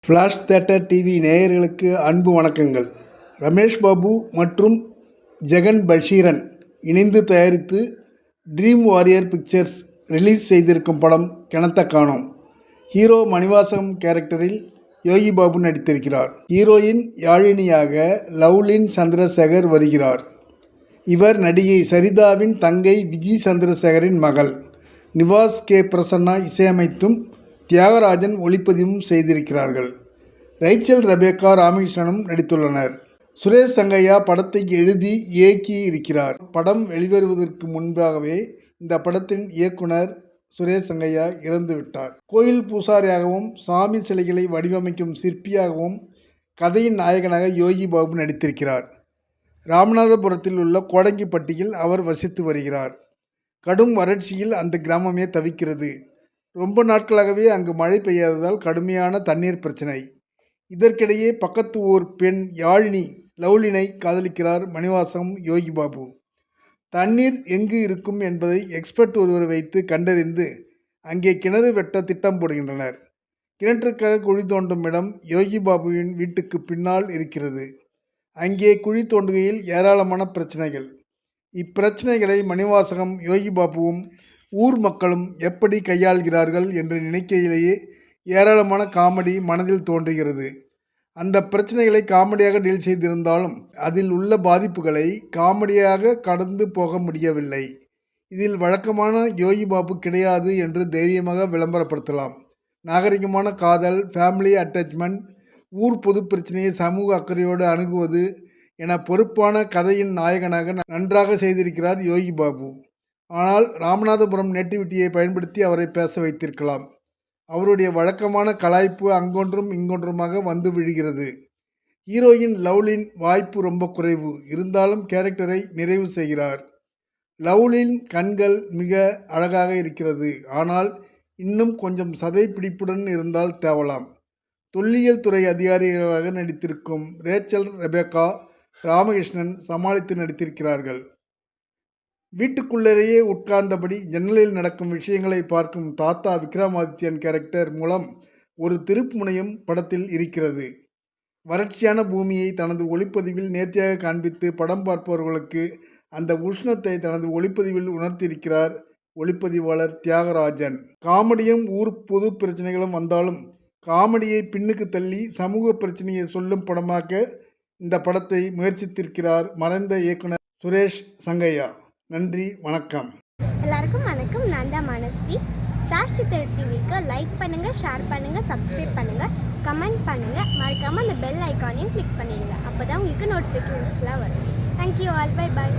Flash theatre TV நேயர்களுக்கு அன்பு வணக்கங்கள். ரமேஷ் பாபு மற்றும் ஜெகன் பஷீரன் இணைந்து தயாரித்து ட்ரீம் வாரியர் பிக்சர்ஸ் ரிலீஸ் செய்திருக்கும் படம் கிணத்த காணோம். ஹீரோ மணிவாசகம் கேரக்டரில் யோகி பாபு நடித்திருக்கிறார். ஹீரோயின் யாழினியாக லவ்லின் சந்திரசேகர் வருகிறார். இவர் நடிகை சரிதாவின் தங்கை விஜி சந்திரசேகரின் மகள். நிவாஸ் கே பிரசன்னா இசையமைத்தும் தியாகராஜன் ஒளிப்பதிவும் செய்திருக்கிறார்கள். ரைச்சல் ரெபேக்கா ராமகிருஷ்ணனும் நடித்துள்ளனர். சுரேஷ் சங்கையா படத்தை எழுதி இயக்கி இருக்கிறார். படம் வெளிவருவதற்கு முன்பாகவே இந்த படத்தின் இயக்குனர் சுரேஷ் சங்கையா இறந்துவிட்டார். கோயில் பூசாரியாகவும் சாமி சிலைகளை வடிவமைக்கும் சிற்பியாகவும் கதையின் நாயகனாக யோகி பாபு நடித்திருக்கிறார். ராமநாதபுரத்தில் உள்ள கோடங்கிப்பட்டியில் அவர் வசித்து வருகிறார். கடும் வறட்சியில் அந்த கிராமமே தவிக்கிறது. ரொம்ப நாட்களாகவே அங்கு மழை பெய்யாததால் கடுமையான தண்ணீர் பிரச்சனை. இதற்கிடையே பக்கத்து ஊர் பெண் யாழினி லவ்லினை காதலிக்கிறார் மணிவாசகம் யோகி பாபு. தண்ணீர் எங்கு இருக்கும் என்பதை எக்ஸ்பர்ட் ஒருவரை வைத்து கண்டறிந்து அங்கே கிணறு வெட்ட திட்டம் போடுகின்றனர். கிணற்றுக்காக குழி தோண்டும் இடம் யோகி பாபுவின் வீட்டுக்கு பின்னால் இருக்கிறது. அங்கே குழி தோண்டுகையில் ஏராளமான பிரச்சனைகள். இப்பிரச்சனைகளை மணிவாசகம் யோகி பாபுவும் ஊர் மக்களும் எப்படி கையாள்கிறார்கள் என்று நினைக்கையிலேயே ஏராளமான காமெடி மனதில் தோன்றுகிறது. அந்த பிரச்சனைகளை காமெடியாக டீல் செய்திருந்தாலும் அதில் உள்ள பாதிப்புகளை காமெடியாக கடந்து போக முடியவில்லை. இதில் வழக்கமான யோகி பாபு கிடையாது என்று தைரியமாக விளம்பரப்படுத்தலாம். நாகரிகமான காதல், ஃபேமிலி அட்டாச்மெண்ட், ஊர் பொது பிரச்சனையை சமூக அக்கறையோடு அணுகுவது என பொறுப்பான கதையின் நாயகனாக நன்றாக செய்திருக்கிறார் யோகி பாபு. ஆனால் ராமநாதபுரம் நேட்டிவிட்டியை பயன்படுத்தி அவரை பேச வைத்திருக்கலாம். அவருடைய வழக்கமான கலாய்ப்பு அங்கொன்றும் இங்கொன்றுமாக வந்து விழுகிறது. ஹீரோயின் லவ்லின் வாய்ப்பு ரொம்ப குறைவு. இருந்தாலும் கேரக்டரை நிறைவு செய்கிறார். லவ்லின் கண்கள் மிக அழகாக இருக்கிறது. ஆனால் இன்னும் கொஞ்சம் சதை பிடிப்புடன் இருந்தால் தேவலாம். தொல்லியல் துறை அதிகாரிகளாக நடித்திருக்கும் ரேச்சல் ரெபேக்கா ராமகிருஷ்ணன் சமாளித்து நடித்திருக்கிறார்கள். வீட்டுக்குள்ளேயே உட்கார்ந்தபடி ஜன்னலில் நடக்கும் விஷயங்களை பார்க்கும் தாத்தா விக்ரமாதித்யன் கேரக்டர் மூலம் ஒரு திருப்புமுனையும் படத்தில் இருக்கிறது. வறட்சியான பூமியை தனது ஒளிப்பதிவில் நேர்த்தியாக காண்பித்து படம் பார்ப்பவர்களுக்கு அந்த உஷ்ணத்தை தனது ஒளிப்பதிவில் உணர்த்தியிருக்கிறார் ஒளிப்பதிவாளர் தியாகராஜன். காமெடியும் ஊர் பொது பிரச்சனைகளும் வந்தாலும் காமெடியை பின்னுக்கு தள்ளி சமூக பிரச்சனையை சொல்லும் படமாக்க இந்த படத்தை முயற்சித்திருக்கிறார் மறைந்த இயக்குனர் சுரேஷ் சங்கையா. நன்றி, வணக்கம். எல்லாருக்கும் வணக்கம். நான் தான் மனஸ்வி. ஃப்ளாஷ் தியேட்டர் டிவிக்கு லைக் பண்ணுங்கள், ஷேர் பண்ணுங்கள், சப்ஸ்கிரைப் பண்ணுங்கள், கமெண்ட் பண்ணுங்கள். மறக்காமல் அந்த பெல் ஐக்கானையும் கிளிக் பண்ணிடுங்க. அப்போ தான் உங்களுக்கு நோட்டிஃபிகேஷன்ஸ்லாம் வரும். Thank you all. Bye bye.